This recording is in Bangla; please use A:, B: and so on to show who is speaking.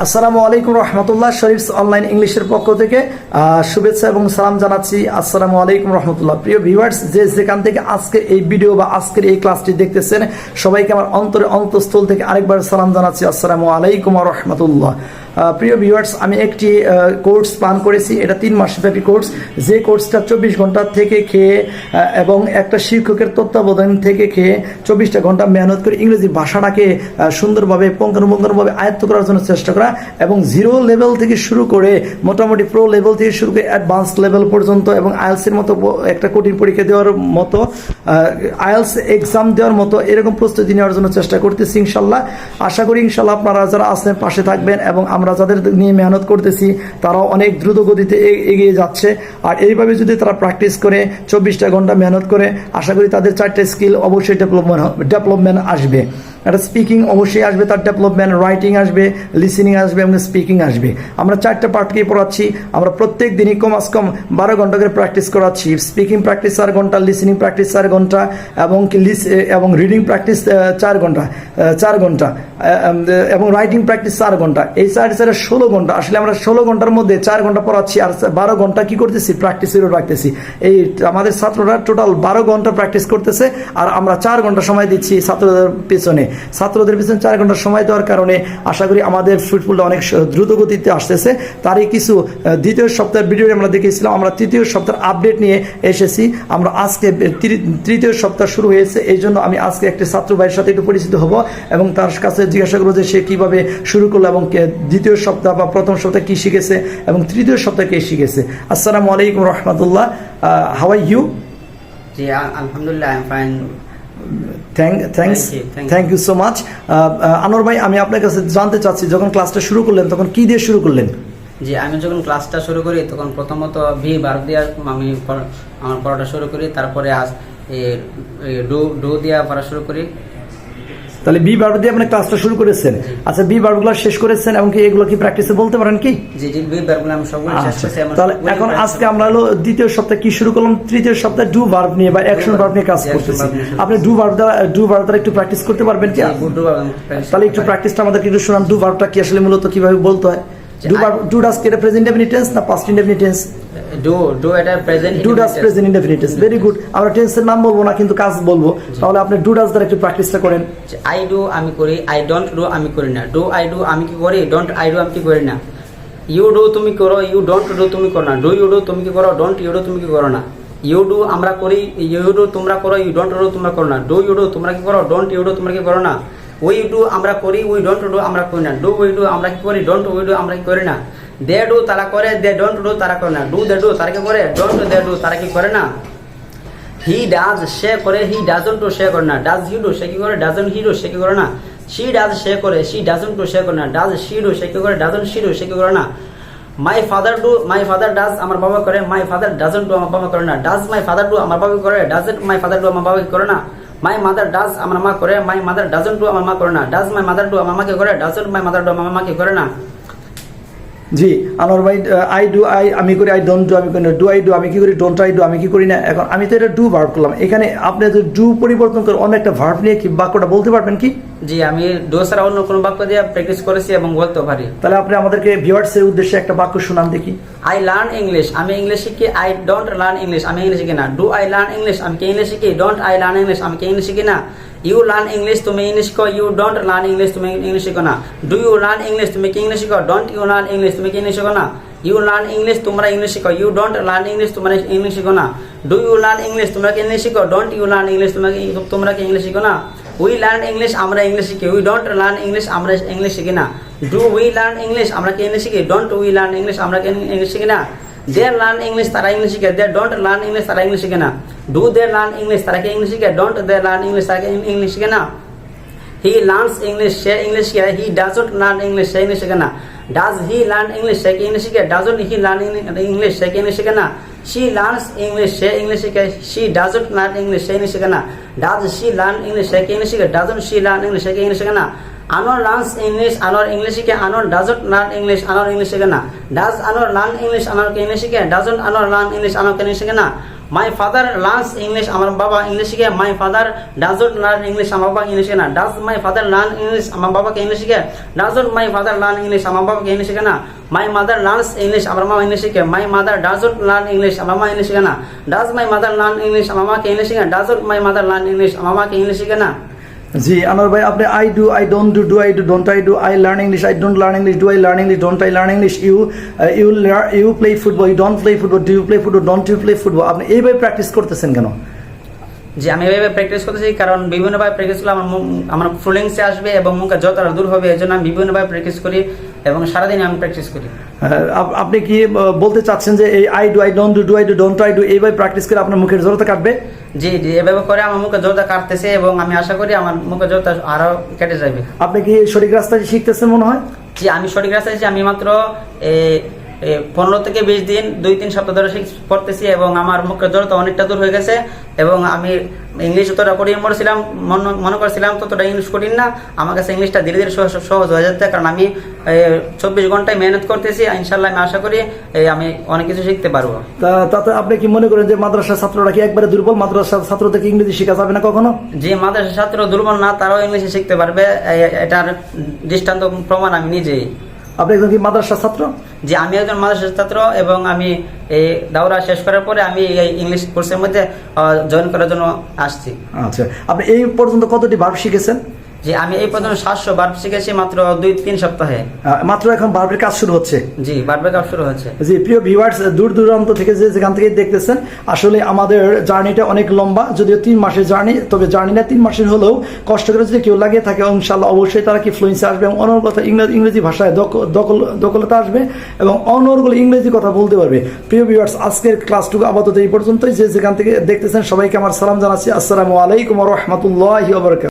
A: আসসালামু আলাইকুম রহমতুল্লাহ। শরীফস অনলাইন ইংলিশের পক্ষ থেকে শুভেচ্ছা এবং সালাম জানাচ্ছি। আসসালামু আলাইকুম রহমতুল্লাহ। প্রিয় ভিউয়ার্স, যেখান থেকে আজকে এই ভিডিও বা আজকের এই ক্লাসটি দেখতেছেন, সবাইকে আমার অন্তঃস্থল থেকে আরেকবার সালাম জানাচ্ছি। আসসালামু আলাইকুম রহমতুল্লাহ। প্রিয় ভিউয়ার্স, আমি একটি কোর্স প্ল্যান করেছি। এটা 3 মাসব্যাপী কোর্স, যে কোর্সটা 24 ঘন্টা থেকে খেয়ে এবং একটা শিক্ষকের তত্ত্বাবধান থেকে খেয়ে 24টা ঘন্টা মেহনত করে ইংরেজি ভাষাটাকে সুন্দরভাবে পুঙ্খানুপুঙ্খভাবে আয়ত্ত করার জন্য চেষ্টা করা, এবং জিরো লেভেল থেকে শুরু করে মোটামুটি প্রো লেভেল থেকে শুরু করে অ্যাডভান্স লেভেল পর্যন্ত, এবং আইএলসের মতো একটা কঠিন পরীক্ষা দেওয়ার মতো, আইএলস এক্সাম দেওয়ার মতো এরকম প্রস্তুতি নেওয়ার জন্য চেষ্টা করতেছি ইনশাল্লাহ। আশা করি ইনশাল্লাহ আপনারা যারা আছেন পাশে থাকবেন, এবং আমরা যাদের নিয়ে মেহনত করতেছি তারাও অনেক দ্রুত গতিতে এগিয়ে যাচ্ছে। আর এইভাবে যদি তারা প্র্যাকটিস করে 24টা ঘন্টা মেহনত করে, আশা করি তাদের 4টা স্কিল অবশ্যই ডেভেলপমেন্ট আসবে। একটা স্পিকিং অবশ্যই আসবে, তার ডেভেলপমেন্ট, রাইটিং আসবে, লিসেনিং আসবে এবং স্পিকিং আসবে। আমরা 4টা পার্টকেই পড়াচ্ছি। আমরা প্রত্যেক দিনই কমাস কম 12 ঘন্টা করে প্র্যাকটিস করাচ্ছি। স্পিকিং প্র্যাকটিস 4 ঘন্টা, লিসেনিং প্র্যাকটিস 4 ঘন্টা, এবং রিডিং প্র্যাকটিস 4 ঘন্টা, এবং রাইটিং প্র্যাকটিস 4 ঘন্টা। এই 4 16 ঘন্টা। আসলে আমরা 16 ঘন্টার মধ্যে 4 ঘন্টা পড়াচ্ছি, আর 12 ঘন্টা কি করতেছি, প্র্যাকটিসেরও রাখতেছি। এই আমাদের ছাত্ররা টোটাল 12 ঘন্টা প্র্যাকটিস করতেছে, আর আমরা 4 ঘন্টা সময় দিচ্ছি ছাত্রদের পিছনে। 4 ঘন্টা সময় দেওয়ার কারণে আশা করি আমাদের ফুটবলটা অনেক দ্রুত গতিতে আসতেছে। তারই কিছু দ্বিতীয় সপ্তাহের ভিডিও আমরা দেখেছিলাম। আমরা তৃতীয় সপ্তাহের আপডেট নিয়ে এসেছি। আমরা আজকে তৃতীয় সপ্তাহ শুরু হয়েছে, এই জন্য আমি আজকে একটি ছাত্র ভাইয়ের সাথে একটু পরিচিত হব এবং তার কাছে জিজ্ঞাসা করবো যে সে কিভাবে শুরু করলো, এবং দ্বিতীয় সপ্তাহ বা প্রথম সপ্তাহে কি শিখেছে, এবং তৃতীয় সপ্তাহে কি শিখেছে। আসসালামু আলাইকুম রহমতুল্লাহ। How are you?
B: জি, আলহামদুলিল্লাহ, I am fine.
A: Thank you so much. Anwar ভাই, আমি আপনার কাছে জানতে চাচ্ছি, যখন ক্লাসটা শুরু করলেন তখন কি দিয়ে শুরু করলেন?
B: জি, আমি যখন ক্লাসটা শুরু করি তখন প্রথমত ভি ভার্ব দিয়ে আমি আমার পড়াটা শুরু করি। তারপরে ডু দিয়ে পড়া শুরু করি।
A: তাহলে বি ভার্ব দিয়ে আপনি ক্লাসটা শুরু করেছেন। আচ্ছা, বি ভার্বগুলো শেষ করেছেন, এবং কি এগুলো কি প্র্যাকটিসে বলতে পারেন কি?
B: জি জি, বি ভার্বগুলো আমি সবগুলো শেষ করেছি।
A: তাহলে এখন আজকে আমরা হলো দ্বিতীয় সপ্তাহে কি শুরু করলাম, তৃতীয় সপ্তাহে ডু ভার্ব নিয়ে বা অ্যাকশন ভার্ব নিয়ে কাজ করতেছি। আপনি ডু ভার্ব দ্বারা একটু প্র্যাকটিস করতে পারবেন কি? তাহলে একটু প্র্যাকটিসটা আমাদেরকে একটু শোনান। ডু ভার্বটা কি আসলে মূলত কিভাবে বলতে হয়? ডু ডাজ কি এটা প্রেজেন্ট ইনডেফিনিট টেন্স না পাস্ট ইনডেফিনিট টেন্স? ডু এটা present, do does present indefinite tense. Very good. আমরা টেন্সের নাম বলবো না, কিন্তু কাজ বলবো। তাহলে আপনি ডু ডাজ দ্বারা একটু প্র্যাকটিসটা করেন।
B: আই ডু আমি করি, আই ডোন্ট ডু আমি করি না। ডু আই ডু আমি কি করি, ডোন্ট আই ডু আমি কি করি না। ইউ ডু তুমি করো, ইউ ডোন্ট ডু তুমি করো না। ডু ইউ ডু তুমি কি করো, ডোন্ট ইউ ডু তুমি কি করো না। ইউ ডু আমরা করি, ইউ ডু তোমরা করো, ইউ ডোন্ট ডু তোমরা করো না। ডু ইউ ডু তোমরা কি করো, ডোন্ট ইউ ডু তোমরা কি করো না। উই ডু আমরা করি, উই ডোন্ট ডু আমরা করি না। ডু উই ডু আমরা কি করি, ডোন্ট উই ডু আমরা কি করি না। দে ডু তারা করে, দে ডোন্ট ডু তারা করে না। ডু দে ডু তারা কি করে, ডোন্ট দে ডু তারা কি করে না। হি ডাজ সে করে, হি ডাজন্ট ডু সে করে না। ডাজ হি ডু সে কি করে, ডাজন্ট হি ডু সে কি করে না। শি ডাজ সে করে, শি ডাজন্ট ডু সে করে না। ডাজ শি ডু সে কি করে, ডাজন্ট শি ডু সে কি করে না। My father do, my father does আমার বাবা করে, মাই ফাদার ডাজন্ট ডু আমার বাবা করে না। ডাজ মাই ফাদার ডু আমার বাবা করে, ডাজন্ট মাই ফাদার ডু আমার বাবা করে না। মাই মাদার ডাজ আমার মা করে, মাই মাদার ডাজন্ট ডু আমার মা করে না। ডাজ মাই মাদার ডু আমার মাকে করে, ডাজন্ট মাই মাদার ডু আমার মাকে করে না।
A: জি আনোয়ার ভাই, আই ডু আমি করি, আই ডোন্ট ডু আমি করি না। ডু আই ডু আমি কি করি, ডোন্ট আই ডু আমি কি করি না। এখন আমি তো এটা ডু ভার্ব করলাম, এখানে আপনি যদি ডু পরিবর্তন করে অন্য একটা ভার্ব নিয়ে কি বাক্যটা বলতে পারবেন কি?
B: জি, আমি ডু ছাড়া অন্য কোনো বাক্য দিয়ে প্র্যাকটিস করেছি এবং বলতে পারি।
A: তাহলে আপনি আমাদেরকে ভিউয়ার্সের উদ্দেশ্যে একটা বাক্য শোনান দেখি।
B: আই লার্ন ইংলিশ, আমি ইংলিশ শিখি। আই ডোন্ট লার্ন ইংলিশ, আমি ইংলিশ শিখি না। ডু আই লার্ন ইংলিশ, আমি কি ইংলিশ শিখি। ডোন্ট আই লার্ন ইংলিশ, আমি কি ইংলিশ শিখি না। ইউ লার্ন ইংলিশ, তুমি ইংলিশ শিখো। ইউ ডোন্ট লার্ন ইংলিশ, তুমি ইংলিশ শিখো না। ডু ইউ লার্ন ইংলিশ, তুমি কি ইংলিশ শিখো। ডোন্ট ইউ লার্ন ইংলিশ, তুমি কি ইংলিশ শিখো না। ইউ লার্ন ইংলিশ, তোমরা ইংলিশ শিখো। ইউ ডোন্ট লার্ন ইংলিশ, তোমরা ইংলিশ শিখো না। ডু ইউ লার্ন ইংলিশ, তোমরা কি ইংলিশ শিখো। ডোন্ট ইউ লার্ন ইংলিশ, তোমরা কি ইংলিশ শিখো না। উই লার্ন ইংলিশ, আমরা ইংলিশ শিখি। উই ডোন্ট লার্ন ইংলিশ, আমরা ইংলিশ শিখি না। ডু উই লার্ন ইংলিশ, আমরা কি ইংলিশ শিখি। ডোন্ট উই লার্ন ইংলিশ, আমরা কি ইংলিশ শিখি না। দে লার্ন ইংলিশ, তারা ইংলিশ শিখে। দে ডোন্ট লার্ন ইংলিশ, তারা ইংলিশ শিখে না। ডু দে লার্ন ইংলিশ, তারা কি ইংলিশ শিখে। ডোন্ট দে লার্ন ইংলিশ, তারা কি ইংলিশ শিখে না। হি লার্নস ইংলিশ, সে ইংলিশ শিখে। হি ডাজন্ট লার্ন ইংলিশ, সে ইংলিশ শিখে না। ডাজ হি লার্ন ইংলিশ, সে কি ইংলিশ শিখে। ডাজন্ট হি লার্ন ইংলিশ, সে কি ইংলিশ শিখে না। শি লার্নস ইংলিশ, সে ইংলিশ শিখে। শি ডাজন্ট লার্ন ইংলিশ, সে ইংলিশ শিখে না। ডাজ শি লার্ন ইংলিশ, সে কি ইংলিশ শিখে। ডাজন্ট শি লার্ন ইংলিশ, সে কি ইংলিশ শিখে না। Anwar learns English, Anwar English শিখে। Anwar doesn't learn English, Anwar English শিখে না। Does Anwar learn English, Anwar কি ইংলিশ শিখে। Doesn't Anwar learn English, Anwar কি ইংলিশ শিখে না। মাই ফাদার লার্নস ইংলিশ, আমার বাবা ইংলিশ শিখে। My father doesn't learn English, আমার বাবা ইংলিশ শিখে না। Does my father learn English, আমার বাবাকে ইংলিশ শিখে। Doesn't my father learn English, আমার বাবাকে ইংলিশ শিখে না। মাই মাদার লার্নস ইংলিশ, আমার মা ইংলিশ শিখে। My mother doesn't learn English, আমার মা ইংলিশ শিখে না। Does my mother learn English, আমার মাকে ইংলিশ শিখে। Doesn't my mother learn English, আমার মাকে ইংলিশ শিখে না।
A: জি আনোয়ার ভাই, আপনি I do, I don't do, do I do, don't I do, I learn English, I don't learn English, do I learn English, don't I learn English, you play football, you don't play football, do you play football, don't you play football. আপনি এইভাবে প্র্যাকটিস করতেছেন কেন?
B: যে আমি এভাবে প্র্যাকটিস করতেছি কারণ বিভিন্নভাবে প্র্যাকটিস করলে আমার ফ্লুয়েন্সি আসবে এবং মুখে যতটা দূর হবে, এই জন্য আমি বিভিন্নভাবে প্র্যাকটিস করি এবং সারাদিন আমি প্র্যাকটিস করি।
A: আপনি কি বলতে চাচ্ছেন যে এই I do, I don't do, do I do, don't I do এইভাবে প্র্যাকটিস করে আপনার মুখের জড়তা কাটবে?
B: জি জি, এভাবে করে আমার মুখে জড়তা কাটতেছে এবং আমি আশা করি আমার মুখে জড়তা আরো কেটে যাবে।
A: আপনি কি সঠিক রাস্তায় শিখতেছেন মনে হয়?
B: জি, আমি সঠিক রাস্তায় আছি। আমি মাত্র 15 থেকে 20 দিন 2-3 সপ্তাহ ধরে পড়তেছি এবং আমার মুখের জড়তা অনেকটা দূর হয়ে গেছে এবং আমি ইংলিশ যতটা কঠিন পড়ছিলাম, মনে করছিলাম ততটা ইংলিশ কঠিন না। আমার কাছে ইংলিশটা ধীরে ধীরে সহজ হয়ে যাচ্ছে কারণ আমি 24 ঘন্টায় মেহনত করতেছি। ইনশাল্লাহ আমি আশা করি আমি অনেক কিছু শিখতে পারবো।
A: তাতে আপনি কি মনে করেন যে মাদ্রাসার ছাত্ররা কি একবারে দুর্বল? মাদ্রাসার ছাত্রদেরকে ইংরেজি শেখা যাবে না কখনো?
B: যে মাদ্রাসার ছাত্র দুর্বল না, তারাও ইংলিশে শিখতে পারবে, এটার দৃষ্টান্ত প্রমাণ আমি নিজেই।
A: আপনি একজন কি মাদ্রাসার ছাত্র?
B: যে আমি একজন মাদ্রাসার ছাত্র এবং আমি এই দাওরা শেষ করার পরে আমি এই ইংলিশ কোর্সের মধ্যে জয়েন করার জন্য আসছি।
A: আচ্ছা, আপনি এই পর্যন্ত কতটি ভার্ব শিখেছেন?
B: যে আমি এই পর্যন্ত 700 ভার্ব শিখেছি মাত্র 2-3 সপ্তাহে।
A: মাত্র এখন ভার্বের কাজ শুরু হচ্ছে?
B: জি, ভার্বের কাজ শুরু হচ্ছে।
A: জি প্রিয় ভিউয়ার্স, দূর দূরান্ত থেকে যেখান থেকে দেখতেছেন, আসলে আমাদের জার্নিটা অনেক লম্বা, যদিও 3 মাসের জার্নি, তবে জার্নিটা 3 মাসের হলেও কষ্ট করে যদি কেউ লাগিয়ে থাকে ইনশাআল্লাহ অবশ্যই তারা কি ফ্লুয়েন্সি আসবে এবং অনর্গল ইংরেজি ভাষায় দখলতা আসবে এবং অনর্গল ইংরেজি কথা বলতে পারবে। প্রিয় ভিউয়ার্স, আজকের ক্লাসটুকু আপাতত এই পর্যন্তই। যেখান থেকে দেখতেছেন সবাইকে আমার সালাম জানাচ্ছি। আসসালামু আলাইকুম ওয়া রাহমাতুল্লাহি ওয়া বারাকাতুহু।